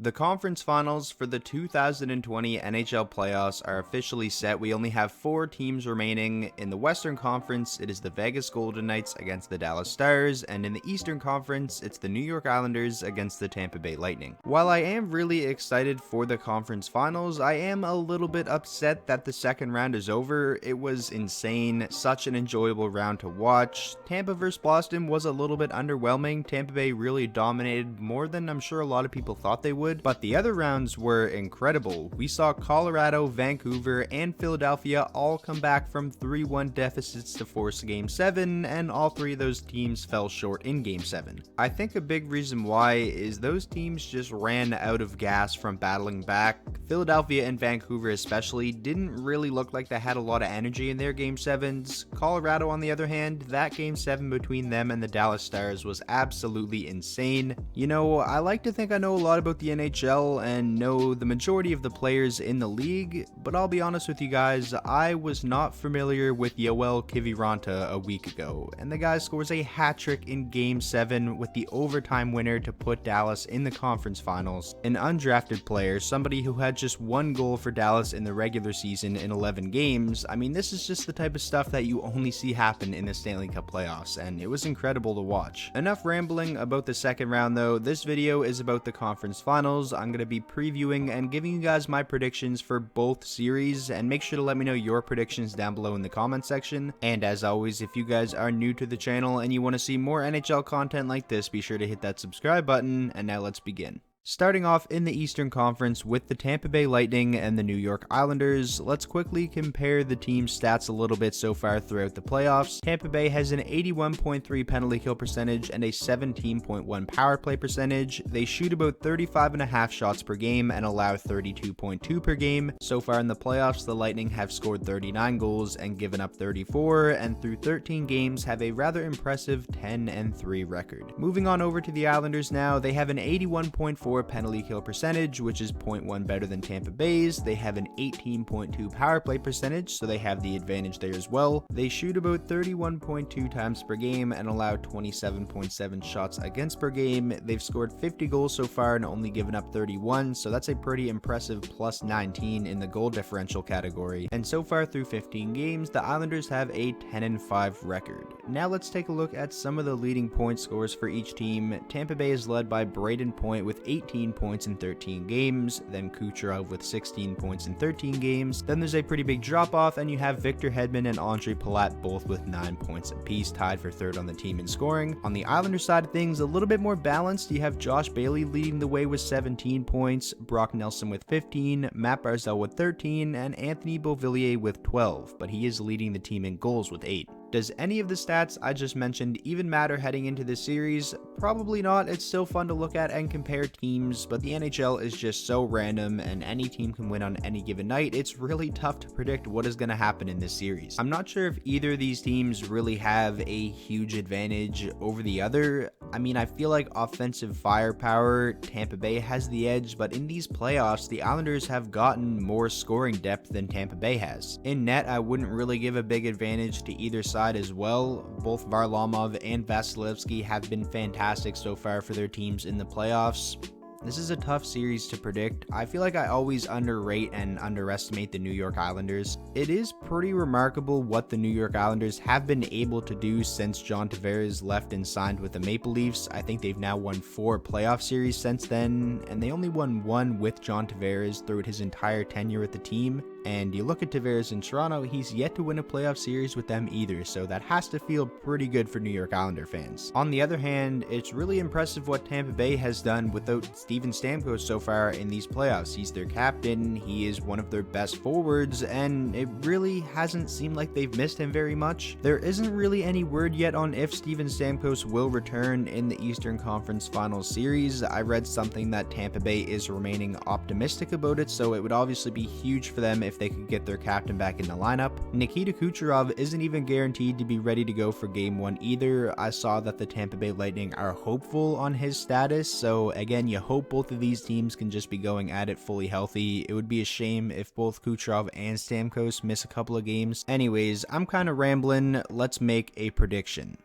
The conference finals for the 2020 NHL playoffs are officially set. We only have 4 teams remaining. In the Western Conference, it is the Vegas Golden Knights against the Dallas Stars, and in the Eastern Conference, it's the New York Islanders against the Tampa Bay Lightning. While I am really excited for the conference finals, I am a little bit upset that the second round is over. It was insane, such an enjoyable round to watch. Tampa vs. Boston was a little bit underwhelming. Tampa Bay really dominated more than I'm sure a lot of people thought they would. But the other rounds were incredible. We saw Colorado, Vancouver, and Philadelphia all come back from 3-1 deficits to force Game 7, and all 3 of those teams fell short in Game 7. I think a big reason why is those teams just ran out of gas from battling back. Philadelphia and Vancouver especially didn't really look like they had a lot of energy in their Game 7s. Colorado, on the other hand, that Game 7 between them and the Dallas Stars was absolutely insane. You know, I like to think I know a lot about the NHL and know the majority of the players in the league, but I'll be honest with you guys, I was not familiar with Yoel Kiviranta a week ago, and the guy scores a hat trick in Game 7 with the overtime winner to put Dallas in the conference finals. An undrafted player, somebody who had just 1 goal for Dallas in the regular season in 11 games. I mean, this is just the type of stuff that you only see happen in the Stanley Cup playoffs, and it was incredible to watch. Enough rambling about the second round though. This video is about the conference finals. I'm going to be previewing and giving you guys my predictions for both series, and make sure to let me know your predictions down below in the comment section. And as always, if you guys are new to the channel and you want to see more NHL content like this, be sure to hit that subscribe button, and now let's begin. Starting off in the Eastern Conference with the Tampa Bay Lightning and the New York Islanders, let's quickly compare the team's stats a little bit so far throughout the playoffs. Tampa Bay has an 81.3 penalty kill percentage and a 17.1 power play percentage. They shoot about 35.5 shots per game and allow 32.2 per game. So far in the playoffs, the Lightning have scored 39 goals and given up 34, and through 13 games have a rather impressive 10-3 record. Moving on over to the Islanders now, they have an 81.4 penalty kill percentage, which is 0.1 better than Tampa Bay's. They have an 18.2 power play percentage, so they have the advantage there as well. They shoot about 31.2 times per game and allow 27.7 shots against per game. They've scored 50 goals so far and only given up 31, so that's a pretty impressive plus 19 in the goal differential category. And so far through 15 games, the Islanders have a 10-5 record. Now let's take a look at some of the leading point scorers for each team. Tampa Bay is led by Braden Point with 18 points in 13 games, then Kucherov with 16 points in 13 games. Then there's a pretty big drop off, and you have Victor Hedman and Andre Palat both with 9 points apiece, tied for third on the team in scoring. On the Islanders side of things, a little bit more balanced. You have Josh Bailey leading the way with 17 points, Brock Nelson with 15, Matt Barzal with 13, and Anthony Beauvillier with 12, but he is leading the team in goals with 8. Does any of the stats I just mentioned even matter heading into this series? Probably not. It's still fun to look at and compare teams, but the NHL is just so random and any team can win on any given night. It's really tough to predict what is going to happen in this series. I'm not sure if either of these teams really have a huge advantage over the other. I mean, I feel like offensive firepower, Tampa Bay has the edge, but in these playoffs, the Islanders have gotten more scoring depth than Tampa Bay has. In net, I wouldn't really give a big advantage to either side as well. Both Varlamov and Vasilevsky have been fantastic so far for their teams in the playoffs. This is a tough series to predict. I feel like I always underrate and underestimate the New York Islanders. It is pretty remarkable what the New York Islanders have been able to do since John Tavares left and signed with the Maple Leafs. I think they've now won 4 playoff series since then, and they only won 1 with John Tavares throughout his entire tenure with the team. And you look at Tavares in Toronto, he's yet to win a playoff series with them either, so that has to feel pretty good for New York Islander fans. On the other hand, it's really impressive what Tampa Bay has done without Steven Stamkos so far in these playoffs. He's their captain, he is one of their best forwards, and it really hasn't seemed like they've missed him very much. There isn't really any word yet on if Steven Stamkos will return in the Eastern Conference Finals series. I read something that Tampa Bay is remaining optimistic about it, so it would obviously be huge for them if they could get their captain back in the lineup. Nikita Kucherov isn't even guaranteed to be ready to go for Game 1 either. I saw that the Tampa Bay Lightning are hopeful on his status, so again, you hope both of these teams can just be going at it fully healthy. It would be a shame if both Kucherov and Stamkos miss a couple of games. Anyways, I'm kind of rambling. Let's make a prediction.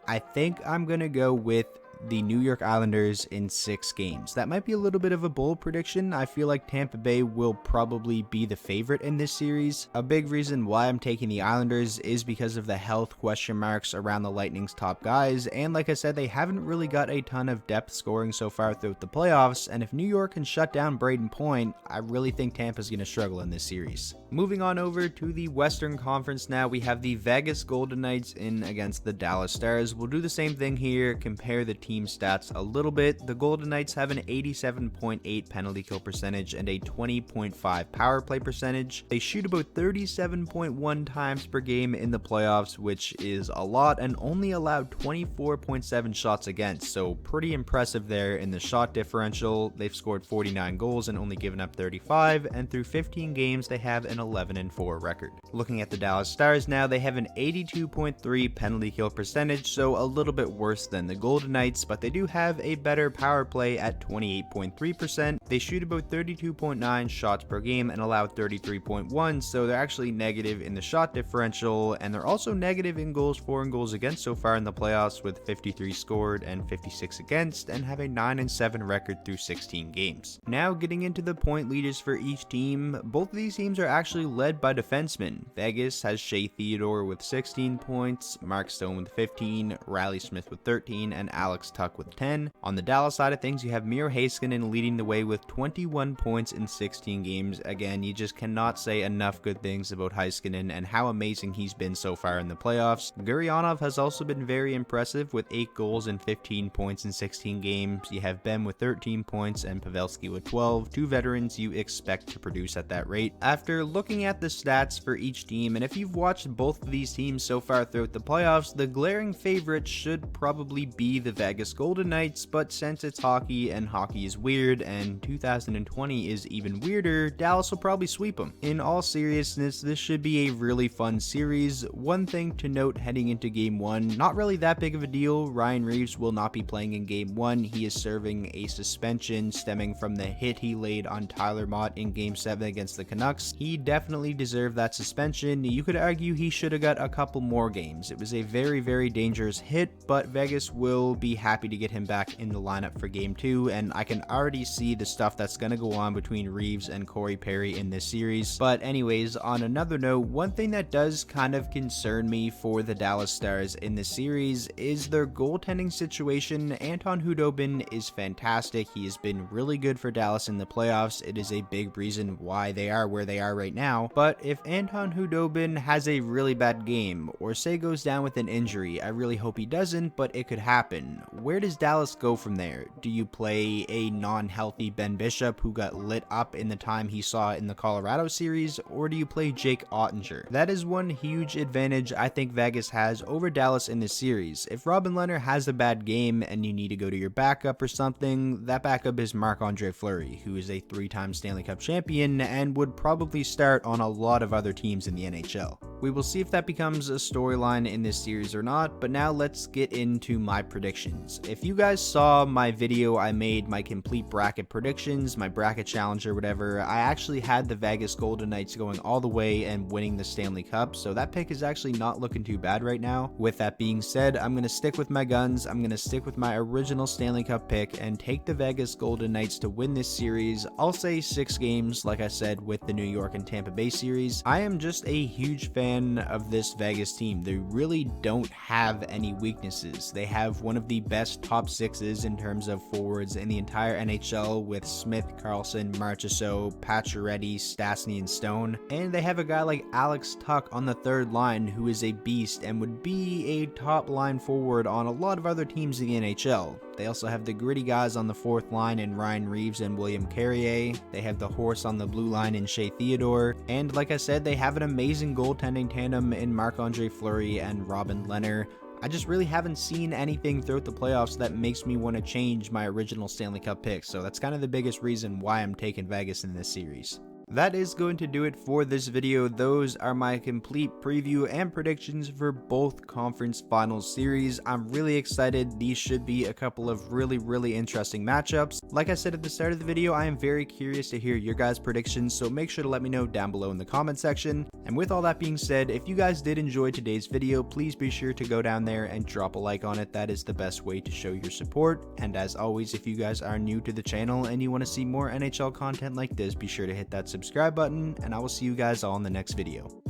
I think I'm gonna go with the New York Islanders in 6 games. That might be a little bit of a bold prediction. I feel like Tampa Bay will probably be the favorite in this series. A big reason why I'm taking the Islanders is because of the health question marks around the Lightning's top guys, and like I said, they haven't really got a ton of depth scoring so far throughout the playoffs, and if New York can shut down Braden Point, I really think Tampa's going to struggle in this series. Moving on over to the Western Conference now, we have the Vegas Golden Knights in against the Dallas Stars. We'll do the same thing here, compare the team stats a little bit. The Golden Knights have an 87.8 penalty kill percentage and a 20.5 power play percentage. They shoot about 37.1 times per game in the playoffs, which is a lot, and only allowed 24.7 shots against, so pretty impressive there in the shot differential. They've scored 49 goals and only given up 35, and through 15 games they have an 11-4 record. Looking at the Dallas Stars now, they have an 82.3 penalty kill percentage, so a little bit worse than the Golden Knights, but they do have a better power play at 28.3%. They shoot about 32.9 shots per game and allow 33.1, so they're actually negative in the shot differential, and they're also negative in goals for and goals against so far in the playoffs, with 53 scored and 56 against, and have a 9-7 record through 16 games. Now getting into the point leaders for each team, both of these teams are actually led by defensemen. Vegas has Shea Theodore with 16 points, Mark Stone with 15, Riley Smith with 13, and Alex Tuch with 10. On the Dallas side of things, you have Miro Heiskanen leading the way with 21 points in 16 games. Again, you just cannot say enough good things about Heiskanen and how amazing he's been so far in the playoffs. Gurianov has also been very impressive with 8 goals and 15 points in 16 games. You have Ben with 13 points and Pavelski with 12, two veterans you expect to produce at that rate. After looking at the stats for each team, and if you've watched both of these teams so far throughout the playoffs, the glaring favorite should probably be the Vegas Golden Knights, but since it's hockey and hockey is weird and 2020 is even weirder, Dallas will probably sweep them. In all seriousness, this should be a really fun series. One thing to note heading into game 1, not really that big of a deal. Ryan Reeves will not be playing in game 1. He is serving a suspension stemming from the hit he laid on Tyler Mott in game 7 against the Canucks. He definitely deserved that suspension. You could argue he should have got a couple more games. It was a very, very dangerous hit, but Vegas will be happy to get him back in the lineup for game 2, and I can already see the stuff that's going to go on between Reeves and Corey Perry in this series. But anyways, on another note, one thing that does kind of concern me for the Dallas Stars in this series is their goaltending situation. Anton Khudobin is fantastic. He has been really good for Dallas in the playoffs. It is a big reason why they are where they are right now. But if Anton Khudobin has a really bad game, or say goes down with an injury, I really hope he doesn't, but it could happen. Where does Dallas go from there? Do you play a non-healthy Ben Bishop who got lit up in the time he saw in the Colorado series, or do you play Jake Ottinger? That is one huge advantage I think Vegas has over Dallas in this series. If Robin Lehner has a bad game and you need to go to your backup or something, that backup is Marc-Andre Fleury, who is a 3-time Stanley Cup champion and would probably start on a lot of other teams in the NHL. We will see if that becomes a storyline in this series or not, but now let's get into my predictions. If you guys saw my video I made, my complete bracket predictions, my bracket challenge or whatever, I actually had the Vegas Golden Knights going all the way and winning the Stanley Cup, so that pick is actually not looking too bad right now. With that being said, I'm going to stick with my guns. I'm going to stick with my original Stanley Cup pick and take the Vegas Golden Knights to win this series. I'll say 6 games, like I said, with the New York and Tampa Bay series. I am just a huge fan of this Vegas team. They really don't have any weaknesses. They have one of the best top 6s in terms of forwards in the entire NHL with Smith, Carlson, Marchessault, Pacioretty, Stastny, and Stone. And they have a guy like Alex Tuch on the 3rd line who is a beast and would be a top line forward on a lot of other teams in the NHL. They also have the gritty guys on the 4th line in Ryan Reeves and William Carrier. They have the horse on the blue line in Shea Theodore. And like I said, they have an amazing goaltending tandem in Marc-Andre Fleury and Robin Lehner. I just really haven't seen anything throughout the playoffs that makes me want to change my original Stanley Cup pick, so that's kind of the biggest reason why I'm taking Vegas in this series. That is going to do it for this video. Those are my complete preview and predictions for both conference finals series. I'm really excited. These should be a couple of really interesting matchups. Like I said at the start of the video, I am very curious to hear your guys' predictions, so make sure to let me know down below in the comment section. And with all that being said, if you guys did enjoy today's video, please be sure to go down there and drop a like on it. That is the best way to show your support. And as always, if you guys are new to the channel and you want to see more NHL content like this, be sure to hit that subscribe button, and I will see you guys all in the next video.